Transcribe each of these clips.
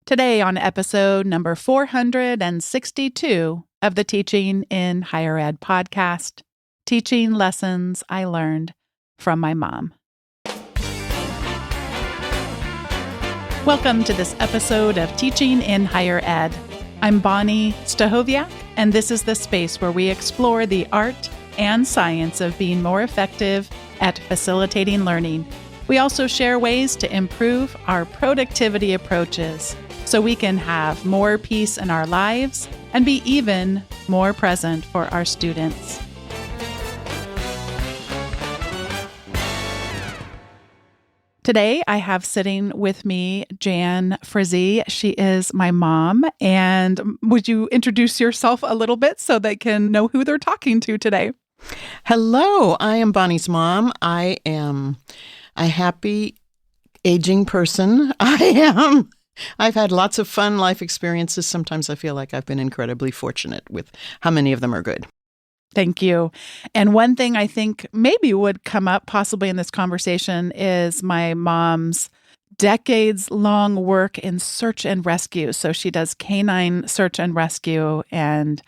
Today on episode number 462 of the Teaching in Higher Ed podcast, Teaching Lessons I Learned from My Mom. Welcome to this episode of Teaching in Higher Ed. I'm Bonni, and this is the space where we explore the art and science of being more effective at facilitating learning. We also share ways to improve our productivity approaches so we can have more peace in our lives and be even more present for our students. Today, I have sitting with me Jan Frazee. She is my mom. And would you introduce yourself a little bit so they can know who they're talking to today? Hello, I am Bonnie's mom. I am a happy aging person. I've had lots of fun life experiences. Sometimes I feel like I've been incredibly fortunate with how many of them are good. Thank you. And one thing I think maybe would come up possibly in this conversation is my mom's decades-long work in search and rescue. So she does canine search and rescue, and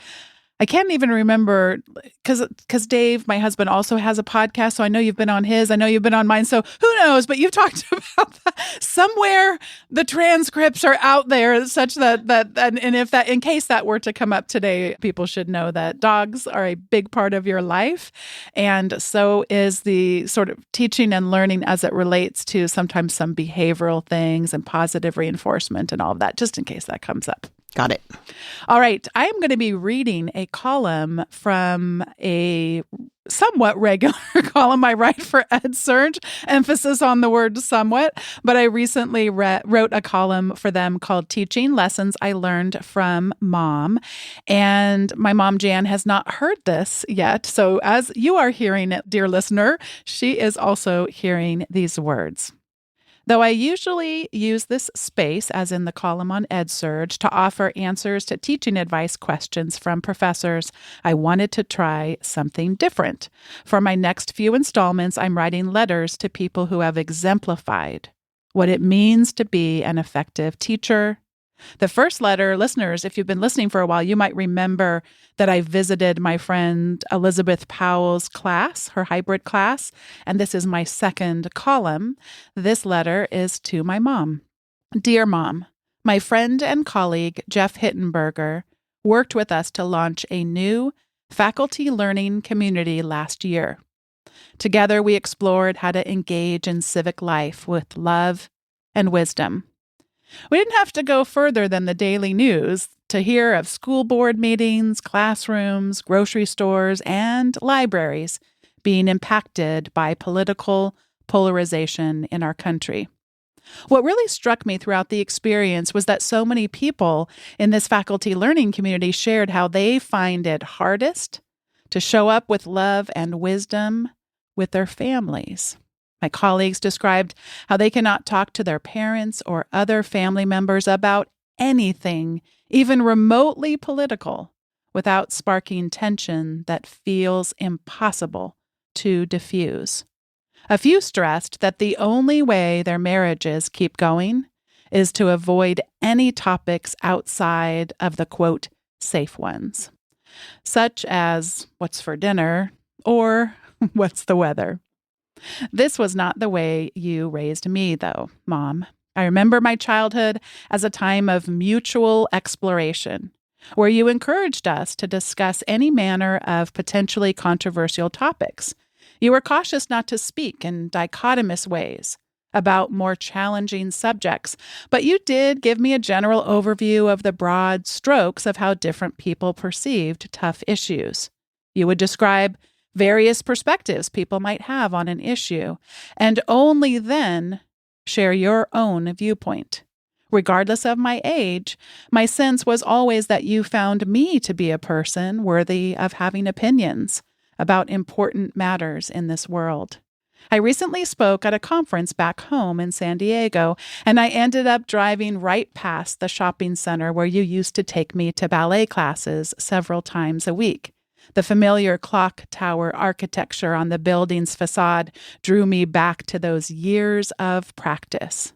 I can't even remember because Dave, my husband, also has a podcast. So I know you've been on his. I know you've been on mine. So who knows? But you've talked about that. Somewhere the transcripts are out there such that and if that, in case that were to come up today, people should know that dogs are a big part of your life. And so is the sort of teaching and learning as it relates to sometimes some behavioral things and positive reinforcement and all of that, just in case that comes up. Got it. All right. I am going to be reading a column from a somewhat regular column I write for EdSurge, emphasis on the word somewhat, but I recently wrote a column for them called Teaching Lessons I Learned from Mom. And my mom, Jan, has not heard this yet. So as you are hearing it, dear listener, she is also hearing these words. Though I usually use this space, as in the column on EdSurge, to offer answers to teaching advice questions from professors, I wanted to try something different. For my next few installments, I'm writing letters to people who have exemplified what it means to be an effective teacher. The first letter, listeners, if you've been listening for a while, you might remember that I visited my friend Elizabeth Powell's class, her hybrid class, and this is my second column. This letter is to my mom. Dear Mom, my friend and colleague, Jeff Hittenberger, worked with us to launch a new faculty learning community last year. Together, we explored how to engage in civic life with love and wisdom. We didn't have to go further than the daily news to hear of school board meetings, classrooms, grocery stores, and libraries being impacted by political polarization in our country. What really struck me throughout the experience was that so many people in this faculty learning community shared how they find it hardest to show up with love and wisdom with their families. My colleagues described how they cannot talk to their parents or other family members about anything, even remotely political, without sparking tension that feels impossible to diffuse. A few stressed that the only way their marriages keep going is to avoid any topics outside of the, quote, safe ones, such as what's for dinner or what's the weather. This was not the way you raised me, though, Mom. I remember my childhood as a time of mutual exploration, where you encouraged us to discuss any manner of potentially controversial topics. You were cautious not to speak in dichotomous ways about more challenging subjects, but you did give me a general overview of the broad strokes of how different people perceived tough issues. You would describe various perspectives people might have on an issue, and only then share your own viewpoint. Regardless of my age, my sense was always that you found me to be a person worthy of having opinions about important matters in this world. I recently spoke at a conference back home in San Diego, and I ended up driving right past the shopping center where you used to take me to ballet classes several times a week. The familiar clock tower architecture on the building's facade drew me back to those years of practice.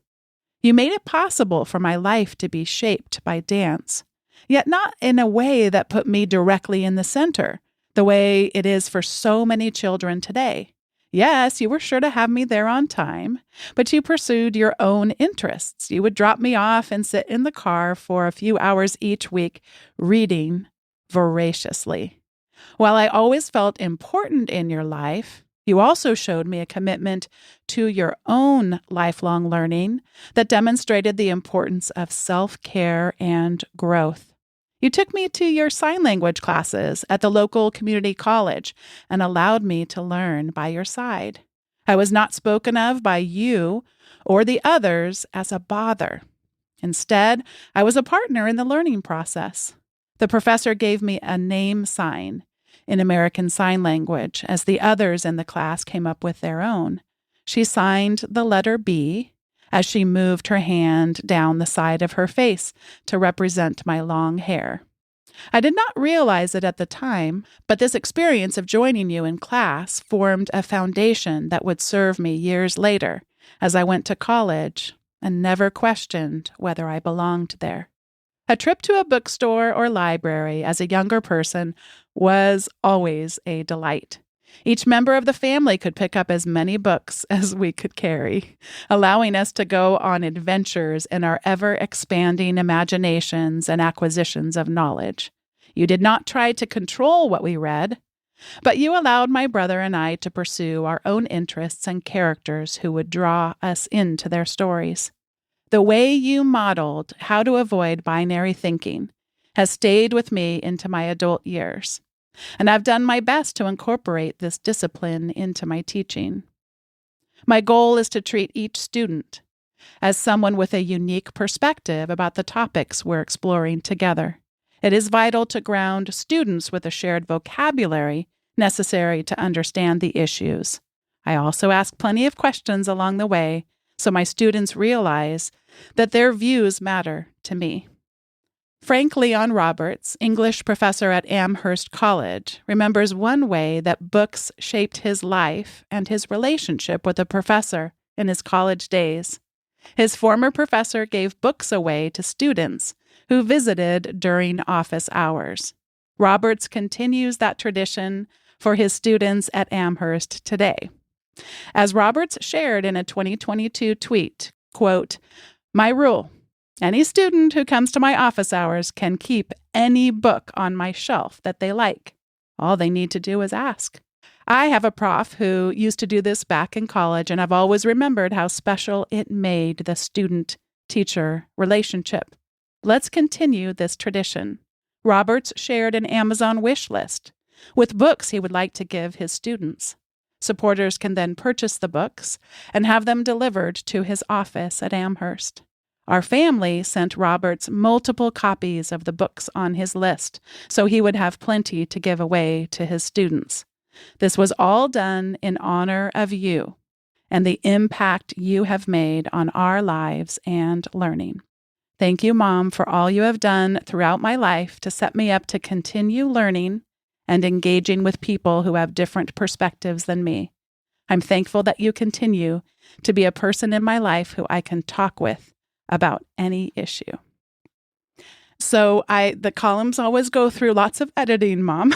You made it possible for my life to be shaped by dance, yet not in a way that put me directly in the center, the way it is for so many children today. Yes, you were sure to have me there on time, but you pursued your own interests. You would drop me off and sit in the car for a few hours each week, reading voraciously. While I always felt important in your life, you also showed me a commitment to your own lifelong learning that demonstrated the importance of self-care and growth. You took me to your sign language classes at the local community college and allowed me to learn by your side. I was not spoken of by you or the others as a bother. Instead, I was a partner in the learning process. The professor gave me a name sign in American Sign Language as the others in the class came up with their own. She signed the letter B as she moved her hand down the side of her face to represent my long hair. I did not realize it at the time, but this experience of joining you in class formed a foundation that would serve me years later as I went to college and never questioned whether I belonged there. A trip to a bookstore or library as a younger person was always a delight. Each member of the family could pick up as many books as we could carry, allowing us to go on adventures in our ever-expanding imaginations and acquisitions of knowledge. You did not try to control what we read, but you allowed my brother and I to pursue our own interests and characters who would draw us into their stories. The way you modeled how to avoid binary thinking has stayed with me into my adult years, and I've done my best to incorporate this discipline into my teaching. My goal is to treat each student as someone with a unique perspective about the topics we're exploring together. It is vital to ground students with a shared vocabulary necessary to understand the issues. I also ask plenty of questions along the way so my students realize that their views matter to me. Frank Leon Roberts, English professor at Amherst College, remembers one way that books shaped his life and his relationship with a professor in his college days. His former professor gave books away to students who visited during office hours. Roberts continues that tradition for his students at Amherst today. As Roberts shared in a 2022 tweet, quote, "My rule, any student who comes to my office hours can keep any book on my shelf that they like. All they need to do is ask." I have a prof who used to do this back in college, and I've always remembered how special it made the student-teacher relationship. Let's continue this tradition. Roberts shared an Amazon wish list with books he would like to give his students. Supporters can then purchase the books and have them delivered to his office at Amherst. Our family sent Roberts multiple copies of the books on his list, so he would have plenty to give away to his students. This was all done in honor of you and the impact you have made on our lives and learning. Thank you, Mom, for all you have done throughout my life to set me up to continue learning and engaging with people who have different perspectives than me. I'm thankful that you continue to be a person in my life who I can talk with about any issue. So the columns always go through lots of editing, Mom.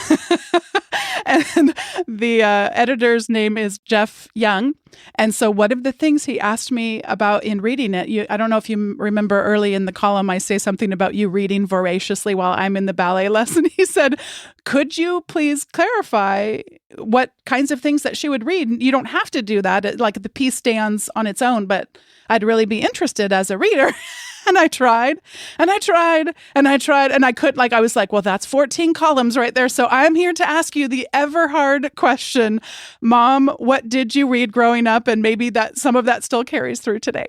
And the editor's name is Jeff Young. And so one of the things he asked me about in reading it, I don't know if you remember early in the column, I say something about you reading voraciously while I'm in the ballet lesson. He said, could you please clarify what kinds of things that she would read? You don't have to do that. Like the piece stands on its own, but I'd really be interested as a reader. And I tried, and I tried, and I tried, and I could, I was like, well, that's 14 columns right there. So I'm here to ask you the ever hard question. Mom, what did you read growing up? And maybe that some of that still carries through today.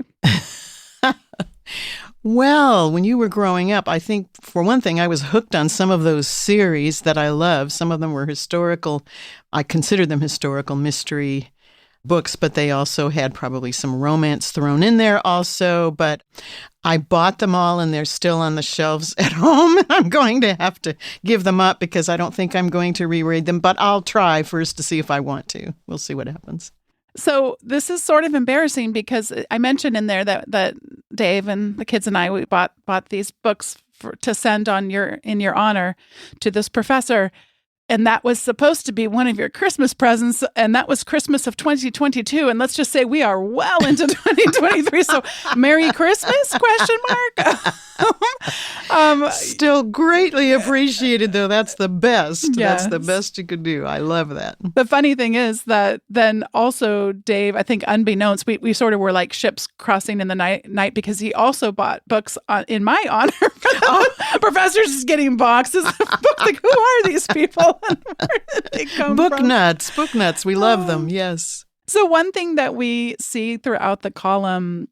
Well, when you were growing up, I think, for one thing, I was hooked on some of those series that I love. Some of them were historical. I consider them historical mystery books, but they also had probably some romance thrown in there also. But I bought them all, and they're still on the shelves at home. I'm going to have to give them up because I don't think I'm going to reread them, but I'll try first to see if I want to. We'll see what happens. So this is sort of embarrassing because I mentioned in there that Dave and the kids and I, we bought these books to send in your honor to this professor. And that was supposed to be one of your Christmas presents. And that was Christmas of 2022. And let's just say we are well into 2023. So Merry Christmas, question mark. Still greatly appreciated, though. That's the best. Yes. That's the best you could do. I love that. The funny thing is that then also Dave, I think unbeknownst, we sort of were like ships crossing in the night because he also bought books in my honor. Professors just getting boxes of books. Like, who are these people? And where did they come Book from? nuts. We love them. Yes. So one thing that we see throughout the column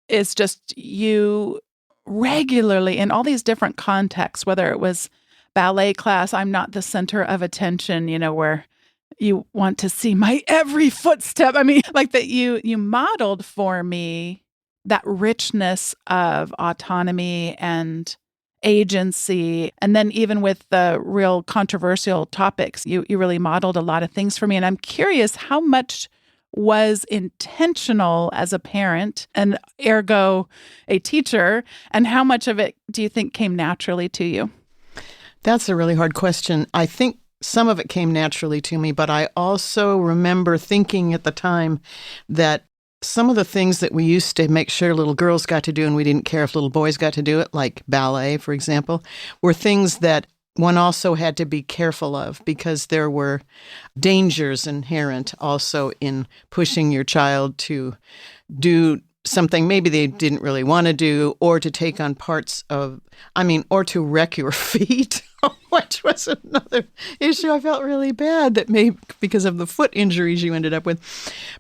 is just you regularly in all these different contexts, whether it was ballet class, I'm not the center of attention, where you want to see my every footstep. I mean, like that you modeled for me that richness of autonomy and agency. And then even with the real controversial topics, you really modeled a lot of things for me. And I'm curious how much was intentional as a parent and ergo a teacher, and how much of it do you think came naturally to you? That's a really hard question. I think some of it came naturally to me, but I also remember thinking at the time that some of the things that we used to make sure little girls got to do and we didn't care if little boys got to do it, like ballet, for example, were things that one also had to be careful of because there were dangers inherent also in pushing your child to do something maybe they didn't really want to do, or to take on parts of, or to wreck your feet, which was another issue. I felt really bad that maybe because of the foot injuries you ended up with.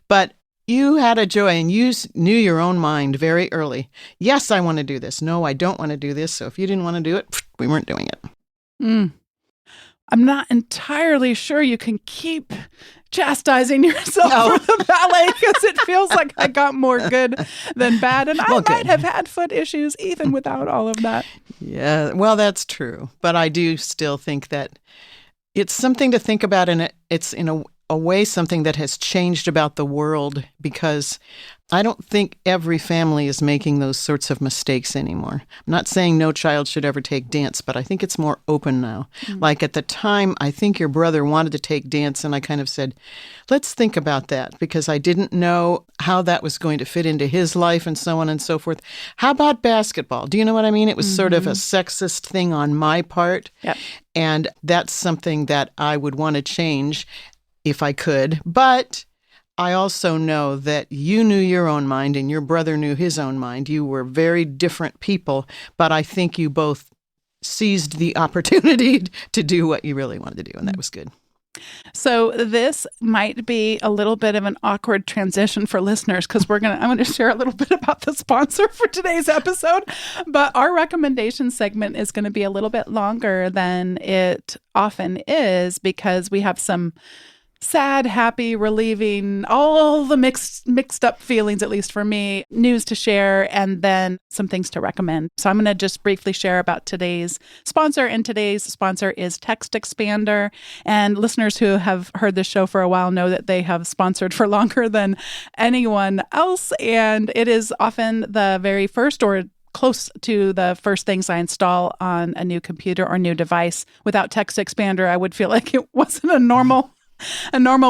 But you had a joy and you knew your own mind very early. Yes, I want to do this. No, I don't want to do this. So if you didn't want to do it, we weren't doing it. I'm not entirely sure you can keep chastising yourself for the ballet because it feels like I got more good than bad. And I might have had foot issues even without all of that. Yeah, well, that's true. But I do still think that it's something to think about, and it's in a way something that has changed about the world, because I don't think every family is making those sorts of mistakes anymore. I'm not saying no child should ever take dance, but I think it's more open now. Mm-hmm. Like at the time, I think your brother wanted to take dance, and I kind of said, let's think about that, because I didn't know how that was going to fit into his life and so on and so forth. How about basketball? Do you know what I mean? It was sort of a sexist thing on my part, and that's something that I would want to change if I could, but I also know that you knew your own mind and your brother knew his own mind. You were very different people, but I think you both seized the opportunity to do what you really wanted to do, and that was good. So this might be a little bit of an awkward transition for listeners because I'm going to share a little bit about the sponsor for today's episode, but our recommendation segment is going to be a little bit longer than it often is because we have some sad, happy, relieving, all the mixed up feelings, at least for me, news to share, and then some things to recommend. So I'm going to just briefly share about today's sponsor, and today's sponsor is Text Expander. And listeners who have heard this show for a while know that they have sponsored for longer than anyone else, and it is often the very first or close to the first things I install on a new computer or new device. Without Text Expander, I would feel like it wasn't a normal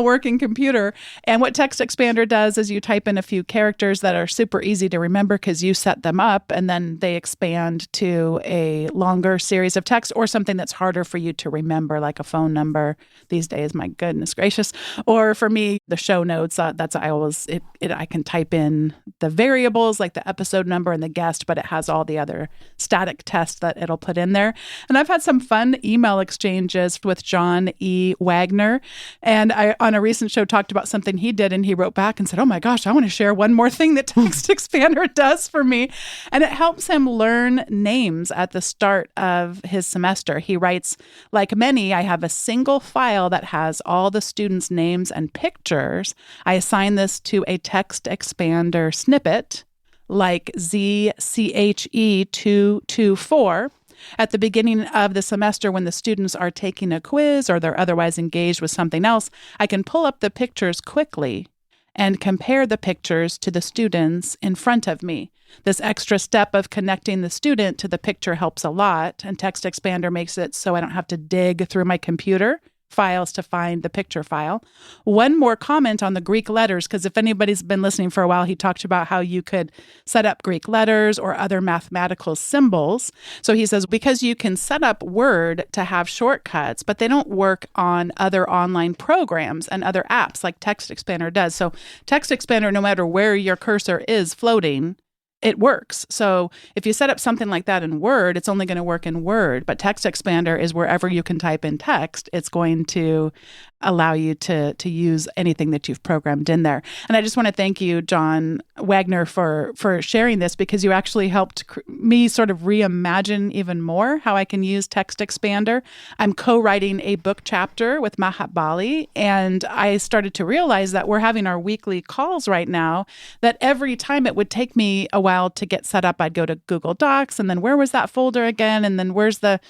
working computer. And what Text Expander does is you type in a few characters that are super easy to remember because you set them up, and then they expand to a longer series of text or something that's harder for you to remember, like a phone number these days, my goodness gracious. Or for me, the show notes, I can type in the variables like the episode number and the guest, but it has all the other static text that it'll put in there. And I've had some fun email exchanges with John E. Wagner. And I, on a recent show, talked about something he did, and he wrote back and said, oh my gosh, I want to share one more thing that Text Expander does for me. And it helps him learn names at the start of his semester. He writes, like many, I have a single file that has all the students' names and pictures. I assign this to a Text Expander snippet, like ZCHE224. At the beginning of the semester, when the students are taking a quiz or they're otherwise engaged with something else, I can pull up the pictures quickly and compare the pictures to the students in front of me. This extra step of connecting the student to the picture helps a lot, and Text Expander makes it so I don't have to dig through my computer files to find the picture file. One more comment on the Greek letters, because if anybody's been listening for a while, he talked about how you could set up Greek letters or other mathematical symbols. So he says, because you can set up Word to have shortcuts, but they don't work on other online programs and other apps like Text Expander does. So Text Expander, no matter where your cursor is floating, it works. So if you set up something like that in Word, it's only going to work in Word. But Text Expander is wherever you can type in text, it's going to allow you to use anything that you've programmed in there. And I just want to thank you, John Wagner, for sharing this, because you actually helped me sort of reimagine even more how I can use Text Expander. I'm co-writing a book chapter with Mahat Bali, and I started to realize that we're having our weekly calls right now, that every time it would take me a while to get set up, I'd go to Google Docs, and then where was that folder again? And then where's the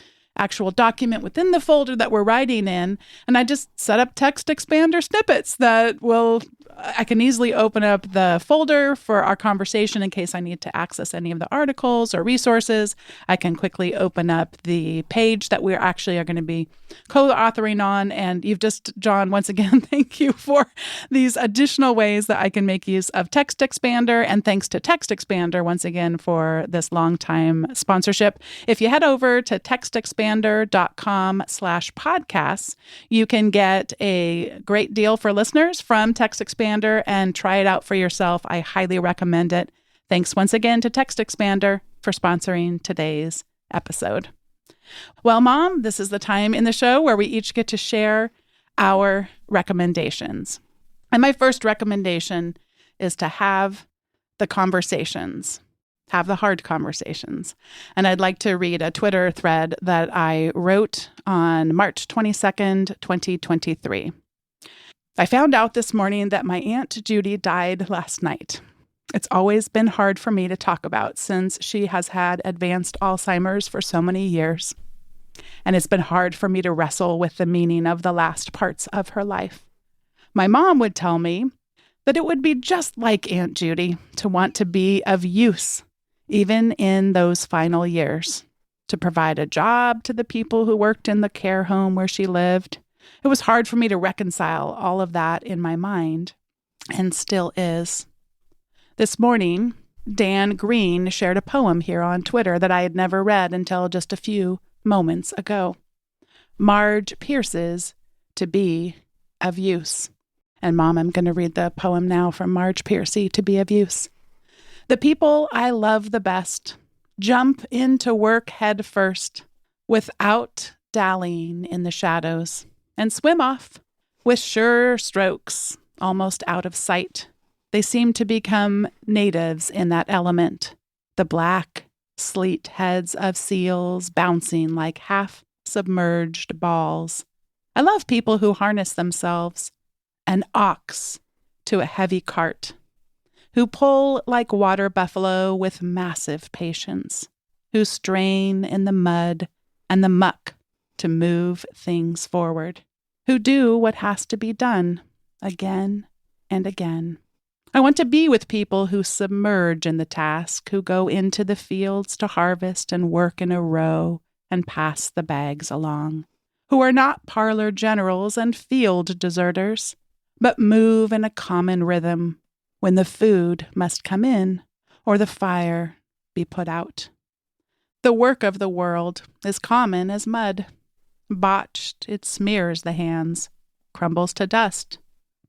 actual document within the folder that we're writing in? And I just set up Text Expander snippets that I can easily open up the folder for our conversation in case I need to access any of the articles or resources. I can quickly open up the page that we actually are going to be co-authoring on. And you've just, John, once again, thank you for these additional ways that I can make use of Text Expander. And thanks to Text Expander, once again, for this long-time sponsorship. If you head over to textexpander.com/podcasts, you can get a great deal for listeners from Text Expander and try it out for yourself. I highly recommend it. Thanks once again to Text Expander for sponsoring today's episode. Well, Mom, this is the time in the show where we each get to share our recommendations. And my first recommendation is to have the conversations, have the hard conversations. And I'd like to read a Twitter thread that I wrote on March 22nd, 2023. I found out this morning that my Aunt Judy died last night. It's always been hard for me to talk about since she has had advanced Alzheimer's for so many years. And it's been hard for me to wrestle with the meaning of the last parts of her life. My mom would tell me that it would be just like Aunt Judy to want to be of use, even in those final years, to provide a job to the people who worked in the care home where she lived. It was hard for me to reconcile all of that in my mind, and still is. This morning, Dan Green shared a poem here on Twitter that I had never read until just a few moments ago. Marge Pierce's To Be of Use. And Mom, I'm going to read the poem now from Marge Pierce, To Be of Use. The people I love the best jump into work head first, without dallying in the shadows, and swim off with sure strokes, almost out of sight. They seem to become natives in that element, the black, sleet heads of seals bouncing like half-submerged balls. I love people who harness themselves, an ox to a heavy cart, who pull like water buffalo with massive patience, who strain in the mud and the muck to move things forward, who do what has to be done again and again. I want to be with people who submerge in the task, who go into the fields to harvest and work in a row and pass the bags along, who are not parlor generals and field deserters, but move in a common rhythm when the food must come in or the fire be put out. The work of the world is common as mud. Botched, it smears the hands, crumbles to dust.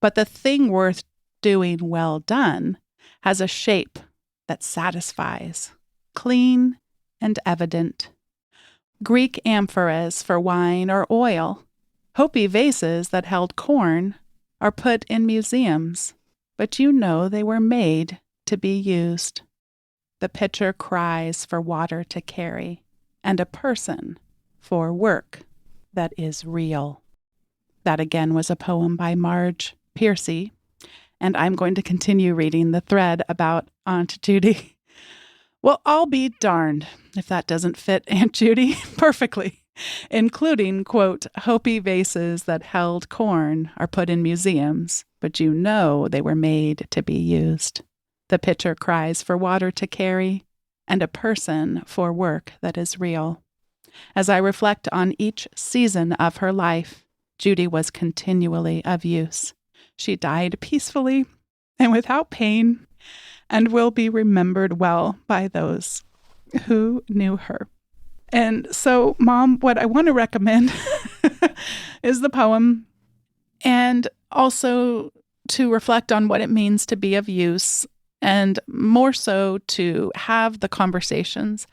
But the thing worth doing well done has a shape that satisfies, clean and evident. Greek amphoras for wine or oil, Hopi vases that held corn, are put in museums, but you know they were made to be used. The pitcher cries for water to carry, and a person for work that is real. That again was a poem by Marge Pierce, and I'm going to continue reading the thread about Aunt Judy. Well, I'll be darned if that doesn't fit Aunt Judy perfectly, including, quote, Hopi vases that held corn are put in museums, but you know they were made to be used. The pitcher cries for water to carry, and a person for work that is real. As I reflect on each season of her life, Judy was continually of use. She died peacefully and without pain, and will be remembered well by those who knew her. And so, Mom, what I want to recommend is the poem, and also to reflect on what it means to be of use, and more so to have the conversations.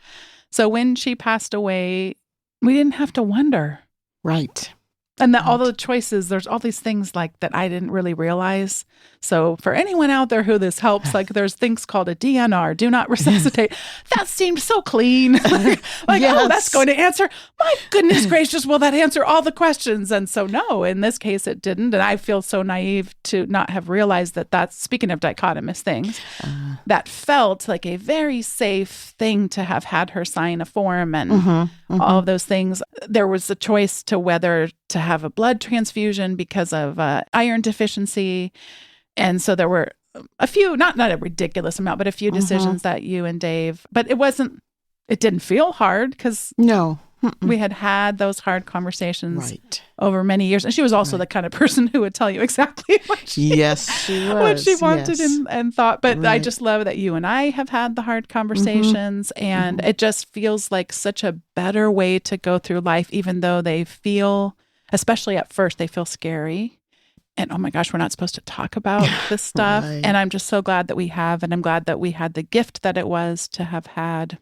So when she passed away, we didn't have to wonder. Right. And all the choices, there's all these things like that I didn't really realize. So for anyone out there who this helps, like there's things called a DNR, do not resuscitate. That seemed so clean. like Yes. Oh, that's going to answer. My goodness gracious, will that answer all the questions? And so no, in this case it didn't. And I feel so naive to not have realized that that's, speaking of dichotomous things, that felt like a very safe thing to have had her sign a form and all of those things. There was a choice to whether to have a blood transfusion because of iron deficiency. And so there were a few, not a ridiculous amount, but a few decisions that you and Dave, but it didn't feel hard because No. we had those hard conversations Right. over many years. And she was also the kind of person who would tell you exactly what she, Yes, she was. what she wanted Yes. and thought. But I Right. just love that you and I have had the hard conversations, and it just feels like such a better way to go through life, even though they feel, especially at first, they feel scary. And oh my gosh, we're not supposed to talk about this stuff. Right. And I'm just so glad that we have, and I'm glad that we had the gift that it was to have had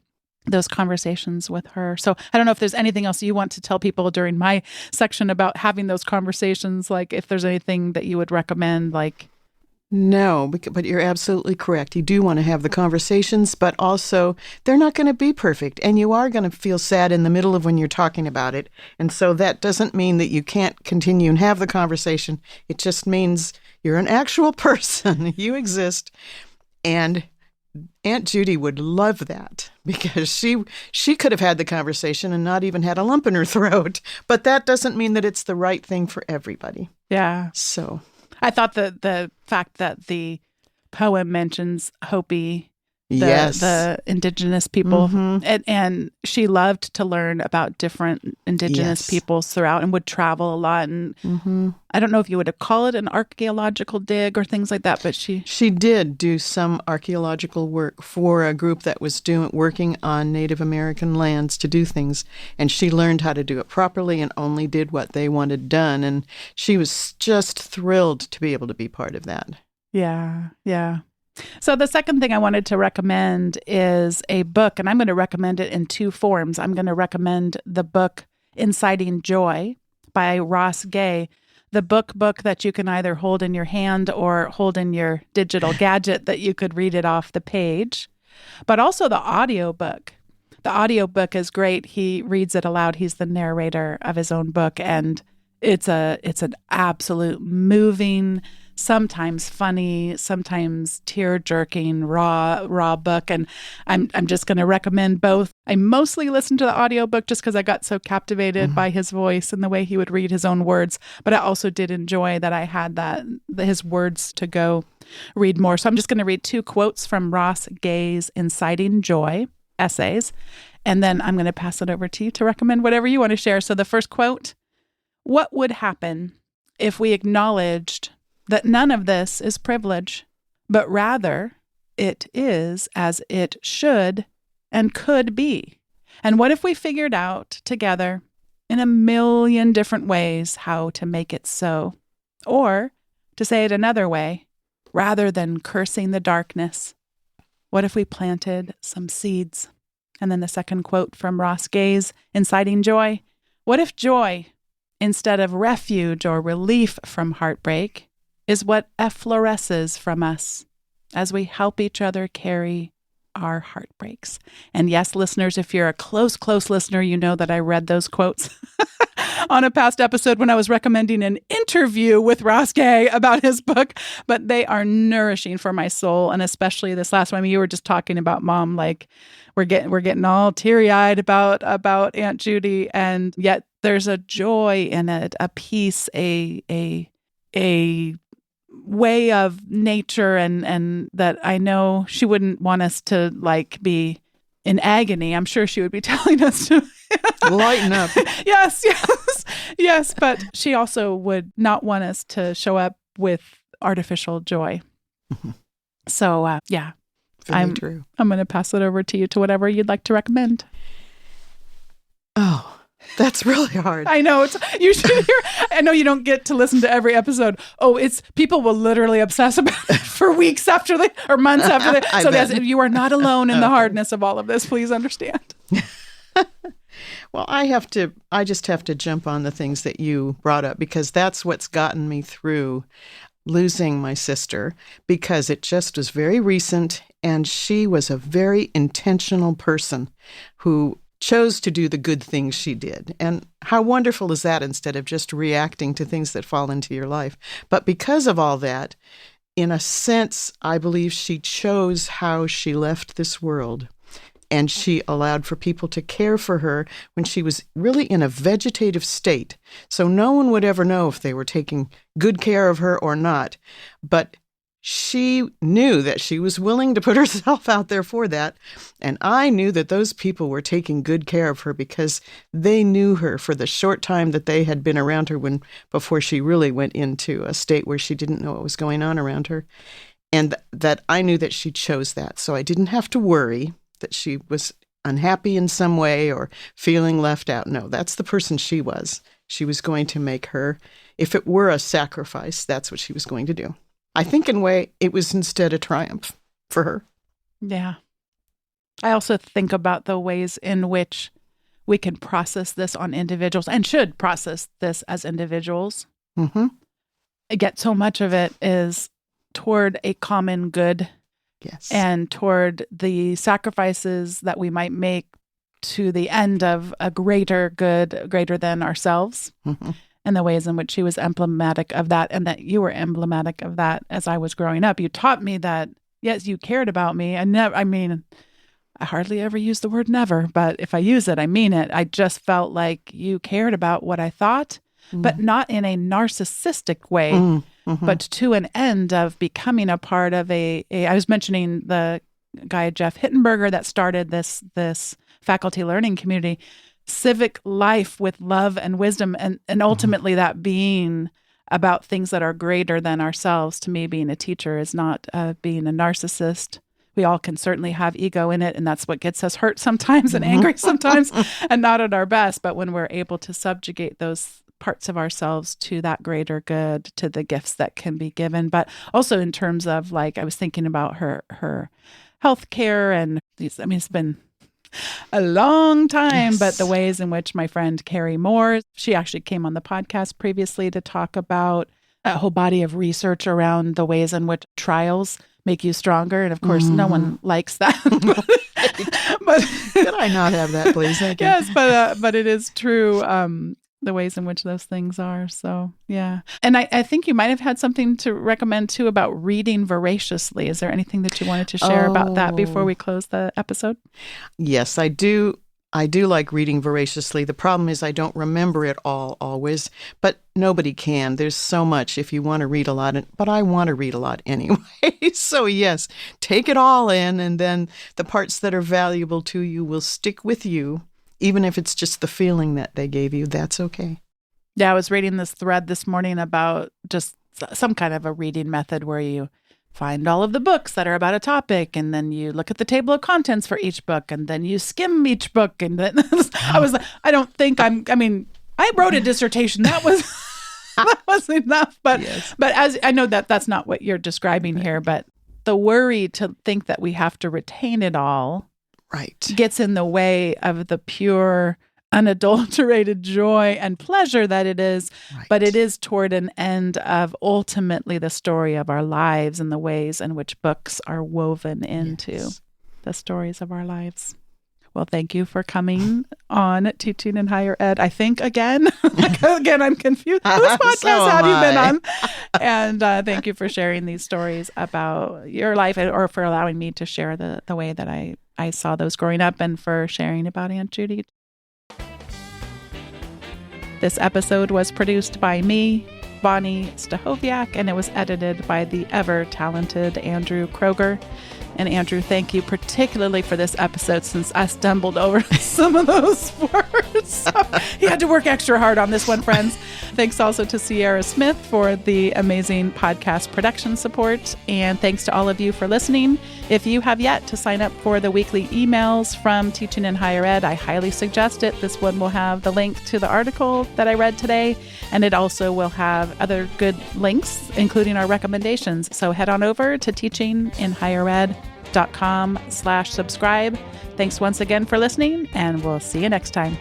those conversations with her. So I don't know if there's anything else you want to tell people during my section about having those conversations, like if there's anything that you would recommend, like. No, but you're absolutely correct. You do want to have the conversations, but also they're not going to be perfect. And you are going to feel sad in the middle of when you're talking about it. And so that doesn't mean that you can't continue and have the conversation. It just means you're an actual person. You exist. And Aunt Judy would love that because she could have had the conversation and not even had a lump in her throat. But that doesn't mean that it's the right thing for everybody. Yeah. So I thought the fact that the poem mentions Hopi, yes. the indigenous people, and she loved to learn about different indigenous Yes. peoples throughout and would travel a lot. And I don't know if you would call it an archaeological dig or things like that, but She did do some archaeological work for a group that was working on Native American lands to do things, and she learned how to do it properly and only did what they wanted done, and she was just thrilled to be able to be part of that. Yeah. So the second thing I wanted to recommend is a book, and I'm going to recommend it in two forms. I'm going to recommend the book Inciting Joy by Ross Gay, the book that you can either hold in your hand or hold in your digital gadget that you could read it off the page, but also the audiobook. The audiobook is great. He reads it aloud. He's the narrator of his own book, and it's an absolute moving, sometimes funny, sometimes tear-jerking, raw book. And I'm just going to recommend both. I mostly listened to the audiobook just because I got so captivated by his voice and the way he would read his own words. But I also did enjoy that I had his words to go read more. So I'm just going to read two quotes from Ross Gay's Inciting Joy essays, and then I'm going to pass it over to you to recommend whatever you want to share. So the first quote: "What would happen if we acknowledged that none of this is privilege, but rather it is as it should and could be? And what if we figured out together in a million different ways how to make it so? Or, to say it another way, rather than cursing the darkness, what if we planted some seeds?" And then the second quote from Ross Gay's Inciting Joy: "What if joy, instead of refuge or relief from heartbreak, is what effloresces from us as we help each other carry our heartbreaks?" And yes, listeners, if you're a close listener, you know that I read those quotes on a past episode when I was recommending an interview with Ross Gay about his book, but they are nourishing for my soul. And especially this last one, you were just talking about, Mom, like we're getting all teary-eyed about Aunt Judy, and yet there's a joy in it, a peace, a way of nature, and that I know she wouldn't want us to like be in agony. I'm sure she would be telling us to lighten up. Yes. But she also would not want us to show up with artificial joy. So, Very true. I'm going to pass it over to you to whatever you'd like to recommend. Oh, that's really hard. I know you should hear. I know you don't get to listen to every episode. Oh, people will literally obsess about it for weeks after or months after So yes, you are not alone in the hardness of all of this. Please understand. Well, I just have to jump on the things that you brought up, because that's what's gotten me through losing my sister, because it just was very recent, and she was a very intentional person who chose to do the good things she did. And how wonderful is that, instead of just reacting to things that fall into your life? But because of all that, in a sense, I believe she chose how she left this world. And she allowed for people to care for her when she was really in a vegetative state. So no one would ever know if they were taking good care of her or not. But she knew that she was willing to put herself out there for that. And I knew that those people were taking good care of her because they knew her for the short time that they had been around her before she really went into a state where she didn't know what was going on around her. And that I knew that she chose that. So I didn't have to worry that she was unhappy in some way or feeling left out. No, that's the person she was. She was going to make her, if it were a sacrifice, that's what she was going to do. I think in a way it was instead a triumph for her. Yeah. I also think about the ways in which we can process this on individuals and should process this as individuals. Mm-hmm. Yet so much of it is toward a common good. Yes. And toward the sacrifices that we might make to the end of a greater good, greater than ourselves. Mm-hmm. And the ways in which she was emblematic of that, and that you were emblematic of that as I was growing up. You taught me that, yes, you cared about me. I hardly ever use the word never, but if I use it, I mean it. I just felt like you cared about what I thought, but not in a narcissistic way. Mm-hmm. But to an end of becoming a part of I was mentioning the guy, Jeff Hittenberger, that started this faculty learning community, civic life with love and wisdom, and ultimately that being about things that are greater than ourselves. To me, being a teacher is not being a narcissist. We all can certainly have ego in it, and that's what gets us hurt sometimes and angry sometimes and not at our best. But when we're able to subjugate those parts of ourselves to that greater good, to the gifts that can be given. But also in terms of, like, I was thinking about her health care and these, it's been a long time, yes. But the ways in which my friend Carrie Moore, she actually came on the podcast previously to talk about a whole body of research around the ways in which trials make you stronger. And of course, no one likes that. but could I not have that, please? Thank you. Yes, but it is true. The ways in which those things are. So, yeah. And I think you might have had something to recommend too about reading voraciously. Is there anything that you wanted to share about that before we close the episode? Yes, I do. I do like reading voraciously. The problem is I don't remember it all always, but nobody can. There's so much if you want to read a lot, but I want to read a lot anyway. So yes, take it all in, and then the parts that are valuable to you will stick with you. Even if it's just the feeling that they gave you, that's okay. Yeah, I was reading this thread this morning about just some kind of a reading method where you find all of the books that are about a topic, and then you look at the table of contents for each book, and then you skim each book. And then I was like, I don't think I wrote a dissertation. That was enough. But yes. But as I know that's not what you're describing here, but the worry to think that we have to retain it all. Right. Gets in the way of the pure, unadulterated joy and pleasure that it is. Right. But it is toward an end of ultimately the story of our lives and the ways in which books are woven into the stories of our lives. Well, thank you for coming on Teaching in Higher Ed. I think again, I'm confused. Whose podcast have you been on? And thank you for sharing these stories about your life, or for allowing me to share the way that I saw those growing up, and for sharing about Aunt Judy. This episode was produced by me, Bonni Stahoviak, and it was edited by the ever-talented Andrew Kroger. And Andrew, thank you particularly for this episode since I stumbled over some of those words. So he had to work extra hard on this one, friends. Thanks also to Sierra Smith for the amazing podcast production support. And thanks to all of you for listening. If you have yet to sign up for the weekly emails from Teaching in Higher Ed, I highly suggest it. This one will have the link to the article that I read today, and it also will have other good links, including our recommendations. So head on over to teachinginhighered.com/subscribe. Thanks once again for listening, and we'll see you next time.